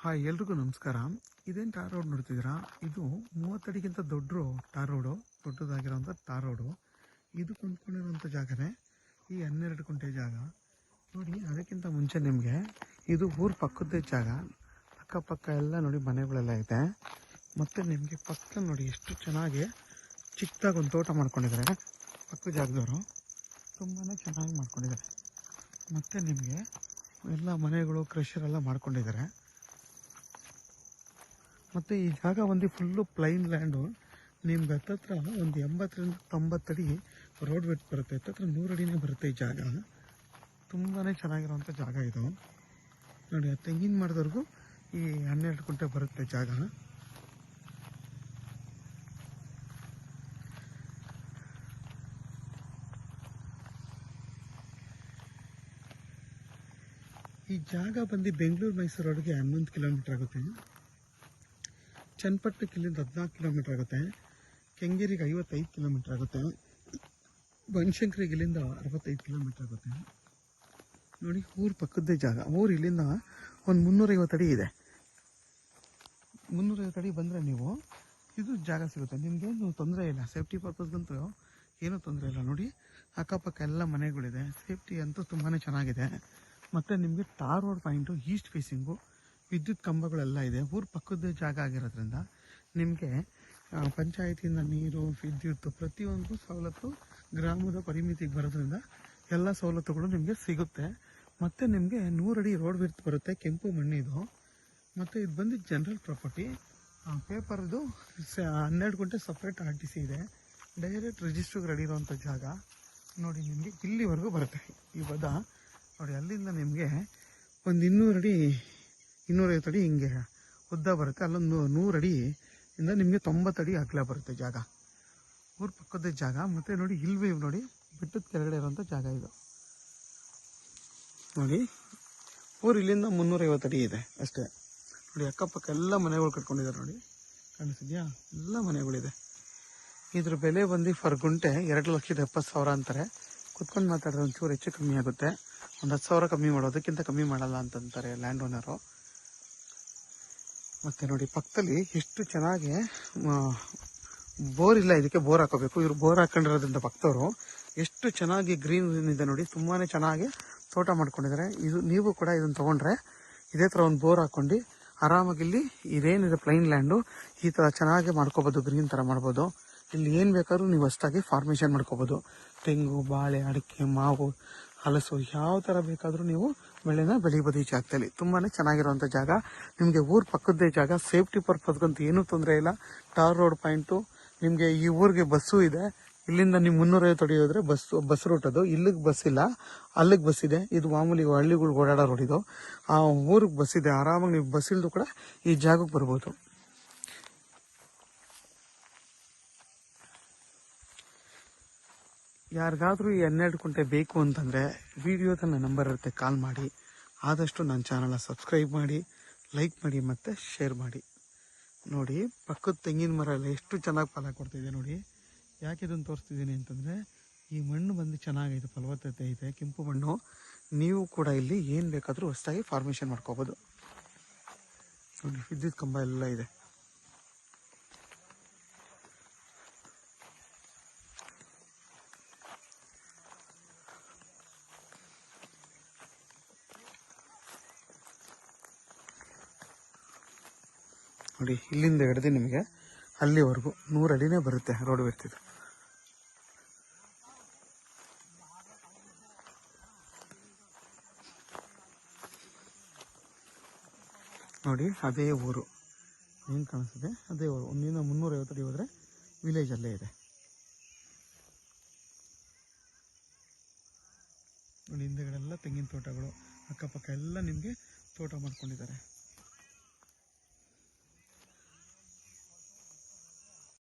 Hi, ಎಲ್ರಿಗೂ ನಮಸ್ಕಾರ. ಇದೇನು ಟಾರ್ ರೋಡ್ ನೋಡ್ತಿದ್ದೀರಾ? ಇದು 30 ಅಡಿಗಿಂತ ಟಾರ್ ರೋಡು, ದೊಡ್ಡದಾಗಿರೋಂಥ ಟಾರ್ ರೋಡು. ಇದು ಕೊಂಡ್ಕೊಂಡಿರೋಂಥ ಜಾಗನೇ ಈ 12 ಗುಂಟೆ ಜಾಗ ನೋಡಿ. ಅದಕ್ಕಿಂತ ಮುಂಚೆ ನಿಮಗೆ ಇದು ಊರ ಪಕ್ಕದ್ದೇ ಜಾಗ. ಅಕ್ಕಪಕ್ಕ ಎಲ್ಲ ನೋಡಿ ಮನೆಗಳೆಲ್ಲ ಇದೆ. ಮತ್ತು ನಿಮಗೆ ಪಕ್ಕ ನೋಡಿ ಎಷ್ಟು ಚೆನ್ನಾಗಿ ಚಿಕ್ಕದಾಗಿ ಒಂದು ತೋಟ ಮಾಡ್ಕೊಂಡಿದ್ದಾರೆ ಪಕ್ಕದ ಜಾಗದವರು. ತುಂಬಾ ಚೆನ್ನಾಗಿ ಮಾಡ್ಕೊಂಡಿದ್ದಾರೆ. ಮತ್ತು ನಿಮಗೆ ಎಲ್ಲ ಮನೆಗಳು ಕ್ರಷರೆಲ್ಲ ಮಾಡ್ಕೊಂಡಿದ್ದಾರೆ. ಮತ್ತು ಈ ಜಾಗ ಒಂದು ಫುಲ್ಲು ಪ್ಲೈನ್ ಲ್ಯಾಂಡು. ನಿಮ್ಗೆ ಹತ್ತತ್ರ ಒಂದು 80ರಿಂದ 90 ಅಡಿ ರೋಡ್ ವೆಟ್ ಬರುತ್ತೆ. ಹತ್ತತ್ರ 100 ಅಡಿನೇ ಬರುತ್ತೆ ಈ ಜಾಗ. ತುಂಬಾ ಚೆನ್ನಾಗಿರೋಂಥ ಜಾಗ ಇದು ನೋಡಿ. ಆ ತೆಂಗಿನ ಮರದವರೆಗೂ ಈ 12 ಗುಂಟೆ ಬರುತ್ತೆ ಜಾಗ. ಈ ಜಾಗ ಬಂದು ಬೆಂಗಳೂರು ಮೈಸೂರು ರೋಡ್ಗೆ 11 ಕಿಲೋಮೀಟ್ರ್ ಆಗುತ್ತೆ. ಚನ್ನಪಟ್ಟಣಕ್ಕೆ ಇಲ್ಲಿಂದ 14 ಕಿಲೋಮೀಟ್ರ್ ಆಗುತ್ತೆ. ಕೆಂಗೇರಿಗೆ 55 ಕಿಲೋಮೀಟ್ರ್ ಆಗುತ್ತೆ. ಬನಶಂಕರಿಗೆ ಇಲ್ಲಿಂದ 65 ಕಿಲೋಮೀಟ್ರ್ ಆಗುತ್ತೆ ನೋಡಿ. ಊರು ಪಕ್ಕದ್ದೇ ಜಾಗ. ಊರು ಇಲ್ಲಿಂದ ಒಂದು 350 ಅಡಿ ಇದೆ. 350 ಅಡಿ ಬಂದರೆ ನೀವು ಇದು ಜಾಗ ಸಿಗುತ್ತೆ. ನಿಮಗೇನು ತೊಂದರೆ ಇಲ್ಲ. ಸೇಫ್ಟಿ ಪರ್ಪಸ್ಗಂತೂ ಏನೂ ತೊಂದರೆ ಇಲ್ಲ ನೋಡಿ. ಅಕ್ಕಪಕ್ಕ ಎಲ್ಲ ಮನೆಗಳಿದೆ. ಸೇಫ್ಟಿ ಅಂತೂ ತುಂಬಾ ಚೆನ್ನಾಗಿದೆ. ಮತ್ತು ನಿಮಗೆ tar road point east facing, ವಿದ್ಯುತ್ ಕಂಬಗಳೆಲ್ಲ ಇದೆ. ಊರು ಪಕ್ಕದ ಜಾಗ ಆಗಿರೋದ್ರಿಂದ ನಿಮಗೆ ಪಂಚಾಯತಿಯಿಂದ ನೀರು, ವಿದ್ಯುತ್ ಪ್ರತಿಯೊಂದು ಸವಲತ್ತು ಗ್ರಾಮದ ಪರಿಮಿತಿಗೆ ಬರೋದ್ರಿಂದ ಎಲ್ಲ ಸವಲತ್ತುಗಳು ನಿಮಗೆ ಸಿಗುತ್ತೆ. ಮತ್ತು ನಿಮಗೆ 100 ಅಡಿ ರೋಡ್ ವಿಡ್ತ್ ಬರುತ್ತೆ. ಕೆಂಪು ಮಣ್ಣಿದು. ಮತ್ತು ಇದು ಬಂದು ಜನರಲ್ ಪ್ರಾಪರ್ಟಿ. ಪೇಪರ್ದು 12 ಗುಂಟೆ ಸಪ್ರೇಟ್ RTC ಇದೆ. ಡೈರೆಕ್ಟ್ ರಿಜಿಸ್ಟ್ರಿಗೆ ರೆಡಿ ಇರೋವಂಥ ಜಾಗ ನೋಡಿ. ನಿಮಗೆ ಇಲ್ಲಿವರೆಗೂ ಬರುತ್ತೆ ಈ ಬದ ನೋಡಿ. ಅಲ್ಲಿಂದ ನಿಮಗೆ ಒಂದು 200 ಅಡಿ 250 ಅಡಿ ಹಿಂಗೆ ಉದ್ದ ಬರುತ್ತೆ. ಅಲ್ಲೊಂದು 100 ಅಡಿಯಿಂದ ನಿಮಗೆ 90 ಅಡಿ ಅಗಲ ಬರುತ್ತೆ ಜಾಗ. ಊರು ಪಕ್ಕದ ಜಾಗ. ಮತ್ತು ನೋಡಿ ಇಲ್ವೇ ನೋಡಿ ಬೆಟ್ಟದ ಕೆಳಗಡೆ ಇರೋಂಥ ಜಾಗ ಇದು ನೋಡಿ. ಊರು ಇಲ್ಲಿಂದ 350 ಅಡಿ ಇದೆ ಅಷ್ಟೇ ನೋಡಿ. ಅಕ್ಕಪಕ್ಕ ಎಲ್ಲ ಮನೆಗಳು ಕಟ್ಕೊಂಡಿದ್ದಾರೆ ನೋಡಿ. ಕಾಣಿಸಿದ್ಯಾ? ಎಲ್ಲ ಮನೆಗಳಿದೆ. ಇದ್ರ ಬೆಲೆ ಬಂದು ಫರ್ ಗುಂಟೆ 2,70,000 ಅಂತಾರೆ. ಕುತ್ಕೊಂಡು ಮಾತಾಡಿದ್ರೆ ಒಂಚೂರು ಹೆಚ್ಚು ಕಮ್ಮಿ ಆಗುತ್ತೆ. ಒಂದು 10,000 ಕಮ್ಮಿ ಮಾಡೋದಕ್ಕಿಂತ ಕಮ್ಮಿ ಮಾಡಲ್ಲ ಅಂತಂತಾರೆ ಲ್ಯಾಂಡ್ ಓನರು. ಮತ್ತು ನೋಡಿ ಪಕ್ಕದಲ್ಲಿ ಎಷ್ಟು ಚೆನ್ನಾಗಿ ಬೋರ್ ಇಲ್ಲ. ಇದಕ್ಕೆ ಬೋರ್ ಹಾಕೋಬೇಕು. ಇವರು ಬೋರ್ ಹಾಕೊಂಡಿರೋದ್ರಿಂದ ಪಕ್ಕದವರು ಎಷ್ಟು ಚೆನ್ನಾಗಿ ಗ್ರೀನ್ ಇದೆ ನೋಡಿ. ತುಂಬಾ ಚೆನ್ನಾಗಿ ತೋಟ ಮಾಡ್ಕೊಂಡಿದ್ದಾರೆ. ಇದು ನೀವು ಕೂಡ ಇದನ್ನು ತೊಗೊಂಡ್ರೆ ಇದೇ ಥರ ಒಂದು ಬೋರ್ ಹಾಕ್ಕೊಂಡು ಆರಾಮಾಗಿ ಇಲ್ಲಿ ಇದೇನಿದೆ ಪ್ಲೈನ್ ಲ್ಯಾಂಡು ಈ ಥರ ಚೆನ್ನಾಗಿ ಮಾಡ್ಕೋಬೋದು. ಗ್ರೀನ್ ಥರ ಮಾಡ್ಬೋದು. ಇಲ್ಲಿ ಏನು ಬೇಕಾದ್ರೂ ನೀವು ಅಷ್ಟಾಗಿ ಫಾರ್ಮೇಷನ್ ಮಾಡ್ಕೋಬೋದು. ತೆಂಗು, ಬಾಳೆ, ಅಡಿಕೆ, ಮಾವು, ಹಲಸು ಯಾವ ಥರ ಬೇಕಾದರೂ ನೀವು ಬೆಳೆನ ಬೆಳಿಬೋದು ಈ ಜಾಗದಲ್ಲಿ. ತುಂಬಾ ಚೆನ್ನಾಗಿರುವಂಥ ಜಾಗ. ನಿಮಗೆ ಊರು ಪಕ್ಕದ್ದೇ ಜಾಗ. ಸೇಫ್ಟಿ ಪರ್ಪಸ್ಗಂತೂ ಏನೂ ತೊಂದರೆ ಇಲ್ಲ. Tar road point. ನಿಮಗೆ ಈ ಊರಿಗೆ ಬಸ್ಸು ಇದೆ. ಇಲ್ಲಿಂದ ನೀವು 350 ಅಡಿ ಹೋದರೆ ಬಸ್ ರೂಟ್ ಅದು. ಇಲ್ಲಿಗೆ ಬಸ್ ಇಲ್ಲ, ಅಲ್ಲಿಗೆ ಬಸ್ ಇದೆ. ಇದು ಮಾಮೂಲಿ ಹಳ್ಳಿಗಳು ಓಡಾಡೋ ರೋಡ್ ಇದು. ಆ ಊರಿಗೆ ಬಸ್ ಇದೆ. ಆರಾಮಾಗಿ ನೀವು ಬಸ್ ಇಲ್ದು ಕೂಡ ಈ ಜಾಗಕ್ಕೆ ಬರ್ಬೋದು. ಯಾರಿಗಾದ್ರೂ ಈ 12 ಗುಂಟೆ ಬೇಕು ಅಂತಂದರೆ ವಿಡಿಯೋದ ನನ್ನ ನಂಬರ್ ಇರುತ್ತೆ, ಕಾಲ್ ಮಾಡಿ. ಆದಷ್ಟು ನನ್ನ ಚಾನಲ್ನ ಸಬ್ಸ್ಕ್ರೈಬ್ ಮಾಡಿ, ಲೈಕ್ ಮಾಡಿ ಮತ್ತು ಶೇರ್ ಮಾಡಿ. ನೋಡಿ ಪಕ್ಕದ ತೆಂಗಿನ ಮರ ಎಲ್ಲ ಎಷ್ಟು ಚೆನ್ನಾಗಿ ಫಲ ಕೊಡ್ತಿದೆ ನೋಡಿ. ಯಾಕೆ ಇದನ್ನು ತೋರಿಸ್ತಿದ್ದೀನಿ ಅಂತಂದರೆ ಈ ಮಣ್ಣು ಬಂದು ಚೆನ್ನಾಗಿದೆ, ಫಲವತ್ತತೆ ಇದೆ, ಕೆಂಪು ಮಣ್ಣು. ನೀವು ಕೂಡ ಇಲ್ಲಿ ಏನು ಬೇಕಾದರೂ ಹೊಸದಾಗಿ ಫಾರ್ಮೇಷನ್ ಮಾಡ್ಕೋಬೋದು ನೋಡಿ. ವಿದ್ಯುತ್ ಕಂಬ ಎಲ್ಲ ಇದೆ. ನೋಡಿ ಇಲ್ಲಿಂದ ಹಿಡಿದು ನಿಮಗೆ ಅಲ್ಲಿವರೆಗೂ 100 ಅಡಿನೇ ಬರುತ್ತೆ ರೋಡ್ ಬರ್ತಿದೆ ನೋಡಿ. ಅದೇ ಊರು ಏನು ಕಾಣಿಸ್ತಿದೆ ಅದೇ ಊರು. ಒಂದಿನ 350 ಅಡಿ ಹೋದರೆ ವಿಲೇಜ್ ಅಲ್ಲೇ ಇದೆ ನೋಡಿ. ಹಿಂದೆಗಡೆಲ್ಲ ತೆಂಗಿನ ತೋಟಗಳು, ಅಕ್ಕಪಕ್ಕ ಎಲ್ಲ ನಿಮಗೆ ತೋಟ ಮಾಡ್ಕೊಂಡಿದ್ದಾರೆ.